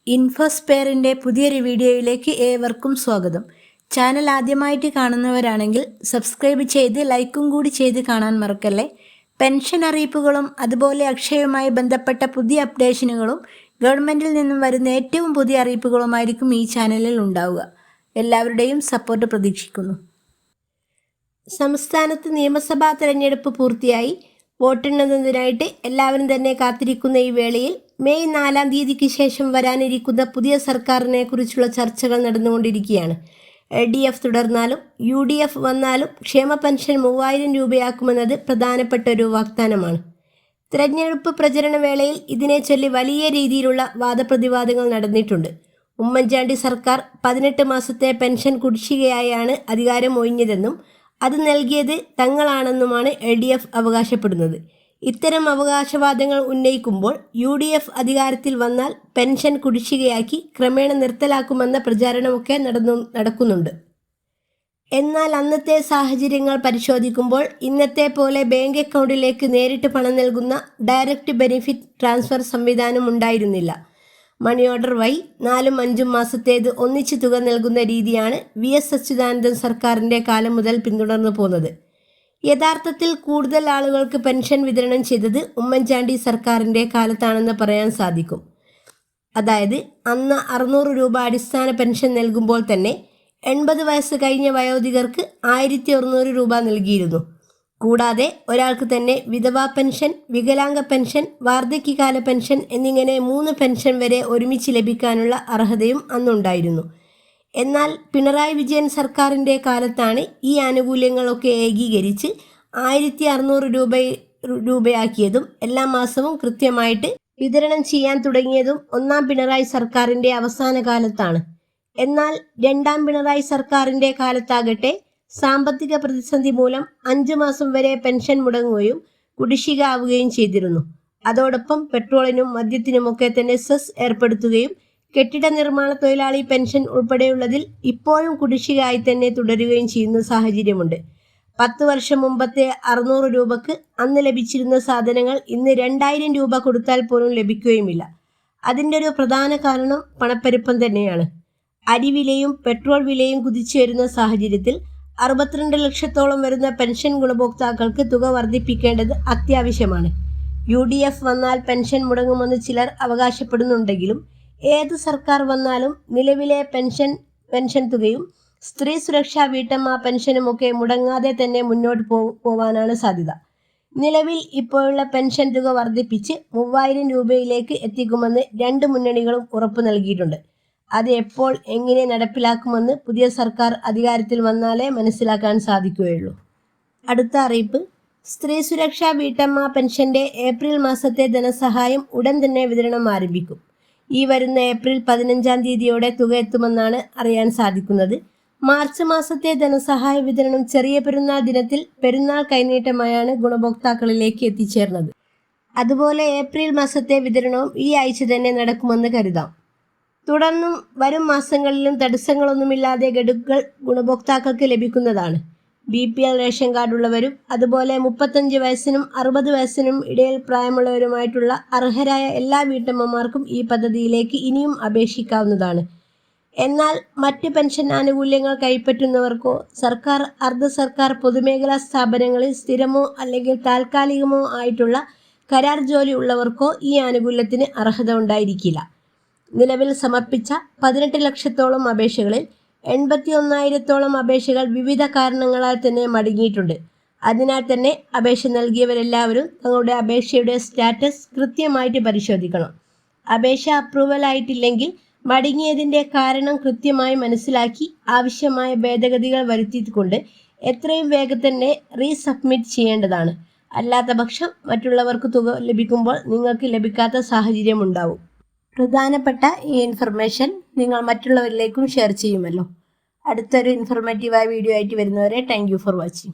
ഇൻഫോസ്പെയറിൻ്റെ പുതിയൊരു വീഡിയോയിലേക്ക് ഏവർക്കും സ്വാഗതം. ചാനൽ ആദ്യമായിട്ട് കാണുന്നവരാണെങ്കിൽ സബ്സ്ക്രൈബ് ചെയ്ത് ലൈക്കും കൂടി ചെയ്ത് കാണാൻ മറക്കല്ലേ. പെൻഷൻ അറിയിപ്പുകളും അതുപോലെ അക്ഷയവുമായി ബന്ധപ്പെട്ട പുതിയ അപ്ഡേഷനുകളും ഗവൺമെൻറ്റിൽ നിന്നും വരുന്ന ഏറ്റവും പുതിയ അറിയിപ്പുകളുമായിരിക്കും ഈ ചാനലിൽ ഉണ്ടാവുക. എല്ലാവരുടെയും സപ്പോർട്ട് പ്രതീക്ഷിക്കുന്നു. സംസ്ഥാനത്ത് നിയമസഭാ തെരഞ്ഞെടുപ്പ് പൂർത്തിയായി. വോട്ടെണ്ണുന്നതിനായിട്ട് എല്ലാവരും തന്നെ കാത്തിരിക്കുന്ന ഈ വേളയിൽ മെയ് 4-ാം തീയതിക്ക് ശേഷം വരാനിരിക്കുന്ന പുതിയ സർക്കാരിനെ കുറിച്ചുള്ള ചർച്ചകൾ നടന്നുകൊണ്ടിരിക്കുകയാണ്. LDF തുടർന്നാലും UDF വന്നാലും ക്ഷേമ പെൻഷൻ 3000 രൂപയാക്കുമെന്നത് പ്രധാനപ്പെട്ട ഒരു വാഗ്ദാനമാണ്. തിരഞ്ഞെടുപ്പ് പ്രചരണ വേളയിൽ ഇതിനെ ചൊല്ലി വലിയ രീതിയിലുള്ള വാദപ്രതിവാദങ്ങൾ നടന്നിട്ടുണ്ട്. ഉമ്മൻചാണ്ടി സർക്കാർ 18 മാസത്തെ പെൻഷൻ കുടിശ്ശികയായാണ് അധികാരം ഒഴിഞ്ഞതെന്നും അത് നൽകിയത് തങ്ങളാണെന്നുമാണ് LDF അവകാശപ്പെടുന്നത്. ഇത്തരം അവകാശവാദങ്ങൾ ഉന്നയിക്കുമ്പോൾ UDF അധികാരത്തിൽ വന്നാൽ പെൻഷൻ കുടിശ്ശികയാക്കി ക്രമേണ നിർത്തലാക്കുമെന്ന പ്രചാരണമൊക്കെ നടക്കുന്നുണ്ട്. എന്നാൽ അന്നത്തെ സാഹചര്യങ്ങൾ പരിശോധിക്കുമ്പോൾ ഇന്നത്തെ പോലെ ബാങ്ക് അക്കൗണ്ടിലേക്ക് നേരിട്ട് പണം നൽകുന്ന ഡയറക്റ്റ് ബെനിഫിറ്റ് ട്രാൻസ്ഫർ സംവിധാനം ഉണ്ടായിരുന്നില്ല. മണി ഓർഡർ വഴി 4-5 മാസത്തേത് ഒന്നിച്ച് തുക നൽകുന്ന രീതിയാണ് VS അച്യുതാനന്ദൻ സർക്കാരിൻ്റെ കാലം മുതൽ പിന്തുടർന്നു പോകുന്നത്. യഥാർത്ഥത്തിൽ കൂടുതൽ ആളുകൾക്ക് പെൻഷൻ വിതരണം ചെയ്തത് ഉമ്മൻചാണ്ടി സർക്കാരിൻ്റെ കാലത്താണെന്ന് പറയാൻ സാധിക്കും. അതായത് അന്ന് 600 രൂപ അടിസ്ഥാന പെൻഷൻ നൽകുമ്പോൾ തന്നെ 80 വയസ്സ് കഴിഞ്ഞ വയോധികർക്ക് 1100 രൂപ നൽകിയിരുന്നു. കൂടാതെ ഒരാൾക്ക് തന്നെ വിധവാ പെൻഷൻ, വികലാംഗ പെൻഷൻ, വാർദ്ധക്യകാല പെൻഷൻ എന്നിങ്ങനെ 3 പെൻഷൻ വരെ ഒരുമിച്ച് ലഭിക്കാനുള്ള അർഹതയും അന്നുണ്ടായിരുന്നു. എന്നാൽ പിണറായി വിജയൻ സർക്കാരിൻ്റെ കാലത്താണ് ഈ ആനുകൂല്യങ്ങളൊക്കെ ഏകീകരിച്ച് 1600 രൂപയാക്കിയതും എല്ലാ മാസവും കൃത്യമായിട്ട് വിതരണം ചെയ്യാൻ തുടങ്ങിയതും 1-ാം പിണറായി സർക്കാരിൻ്റെ അവസാന കാലത്താണ്. എന്നാൽ 2-ാം പിണറായി സർക്കാരിൻ്റെ കാലത്താകട്ടെ സാമ്പത്തിക പ്രതിസന്ധി മൂലം 5 മാസം വരെ പെൻഷൻ മുടങ്ങുകയും കുടിശ്ശിക ആവുകയും ചെയ്തിരുന്നു. അതോടൊപ്പം പെട്രോളിനും മദ്യത്തിനുമൊക്കെ തന്നെ സെസ് ഏർപ്പെടുത്തുകയും കെട്ടിട നിർമ്മാണ തൊഴിലാളി പെൻഷൻ ഉൾപ്പെടെയുള്ളതിൽ ഇപ്പോഴും കുടിശ്ശികയായി തന്നെ തുടരുകയും ചെയ്യുന്ന സാഹചര്യമുണ്ട്. 10 വർഷം മുമ്പത്തെ 600 രൂപക്ക് അന്ന് ലഭിച്ചിരുന്ന സാധനങ്ങൾ ഇന്ന് 2000 രൂപ കൊടുത്താൽ പോലും ലഭിക്കുകയുമില്ല. അതിൻ്റെ ഒരു പ്രധാന കാരണം പണപ്പെരുപ്പം തന്നെയാണ്. അരിവിലയും പെട്രോൾ വിലയും കുതിച്ചു വരുന്ന സാഹചര്യത്തിൽ 62 ലക്ഷത്തോളം വരുന്ന പെൻഷൻ ഗുണഭോക്താക്കൾക്ക് തുക വർദ്ധിപ്പിക്കേണ്ടത് അത്യാവശ്യമാണ്. UDF വന്നാൽ പെൻഷൻ മുടങ്ങുമെന്ന് ചിലർ അവകാശപ്പെടുന്നുണ്ടെങ്കിലും ഏത് സർക്കാർ വന്നാലും നിലവിലെ പെൻഷൻ തുകയും സ്ത്രീ സുരക്ഷാ വീട്ടമ്മ പെൻഷനുമൊക്കെ മുടങ്ങാതെ തന്നെ മുന്നോട്ട് പോവാനാണ് സാധ്യത. നിലവിൽ ഇപ്പോഴുള്ള പെൻഷൻ തുക വർദ്ധിപ്പിച്ച് 3000 രൂപയിലേക്ക് എത്തിക്കുമെന്ന് 2 മുന്നണികളും ഉറപ്പു നൽകിയിട്ടുണ്ട്. അത് എപ്പോൾ എങ്ങനെ നടപ്പിലാക്കുമെന്ന് പുതിയ സർക്കാർ അധികാരത്തിൽ വന്നാലേ മനസ്സിലാക്കാൻ സാധിക്കുകയുള്ളൂ. അടുത്ത അറിയിപ്പ്: സ്ത്രീ സുരക്ഷാ വീട്ടമ്മ പെൻഷൻ്റെ ഏപ്രിൽ മാസത്തെ ധനസഹായം ഉടൻ തന്നെ വിതരണം ആരംഭിക്കും. ഈ വരുന്ന ഏപ്രിൽ 15-ാം തീയതിയോടെ തുക എത്തുമെന്നാണ് അറിയാൻ സാധിക്കുന്നത്. മാർച്ച് മാസത്തെ ധനസഹായ വിതരണം ചെറിയ പെരുന്നാൾ ദിനത്തിൽ പെരുന്നാൾ കൈനീട്ടമായാണ് ഗുണഭോക്താക്കളിലേക്ക് എത്തിച്ചേർന്നത്. അതുപോലെ ഏപ്രിൽ മാസത്തെ വിതരണവും ഈ ആഴ്ച തന്നെ നടക്കുമെന്ന് കരുതാം. തുടർന്നും വരും മാസങ്ങളിലും തടസ്സങ്ങളൊന്നുമില്ലാതെ ഗഡുക്കൾ ഗുണഭോക്താക്കൾക്ക് ലഭിക്കുന്നതാണ്. BPL റേഷൻ കാർഡുള്ളവരും അതുപോലെ 35 വയസ്സിനും 60 വയസ്സിനും ഇടയിൽ പ്രായമുള്ളവരുമായിട്ടുള്ള അർഹരായ എല്ലാ വീട്ടമ്മമാർക്കും ഈ പദ്ധതിയിലേക്ക് ഇനിയും അപേക്ഷിക്കാവുന്നതാണ്. എന്നാൽ മറ്റ് പെൻഷൻ ആനുകൂല്യങ്ങൾ കൈപ്പറ്റുന്നവർക്കോ സർക്കാർ, അർദ്ധ സർക്കാർ, പൊതുമേഖലാ സ്ഥാപനങ്ങളിൽ സ്ഥിരമോ അല്ലെങ്കിൽ താൽക്കാലികമോ ആയിട്ടുള്ള കരാർ ജോലി ഉള്ളവർക്കോ ഈ ആനുകൂല്യത്തിന് അർഹത ഉണ്ടായിരിക്കില്ല. നിലവിൽ സമർപ്പിച്ച 18 ലക്ഷത്തോളം അപേക്ഷകളിൽ 81,000-ഓളം അപേക്ഷകൾ വിവിധ കാരണങ്ങളാൽ തന്നെ മടങ്ങിയിട്ടുണ്ട്. അതിനാൽ തന്നെ അപേക്ഷ നൽകിയവരെല്ലാവരും തങ്ങളുടെ അപേക്ഷയുടെ സ്റ്റാറ്റസ് കൃത്യമായിട്ട് പരിശോധിക്കണം. അപേക്ഷ അപ്രൂവൽ ആയിട്ടില്ലെങ്കിൽ മടങ്ങിയതിൻ്റെ കാരണം കൃത്യമായി മനസ്സിലാക്കി ആവശ്യമായ ഭേദഗതികൾ വരുത്തിക്കൊണ്ട് എത്രയും വേഗം തന്നെ റീസബ്മിറ്റ് ചെയ്യേണ്ടതാണ്. അല്ലാത്ത പക്ഷം മറ്റുള്ളവർക്ക് തുക ലഭിക്കുമ്പോൾ നിങ്ങൾക്ക് ലഭിക്കാത്ത സാഹചര്യം ഉണ്ടാവും. പ്രധാനപ്പെട്ട ഈ ഇൻഫർമേഷൻ നിങ്ങൾ മറ്റുള്ളവരിലേക്കും ഷെയർ ചെയ്യുമല്ലോ. അടുത്തൊരു ഇൻഫർമേറ്റീവായ വീഡിയോ ആയിട്ട് വരുന്നവരെ താങ്ക് യു ഫോർ വാച്ചിങ്.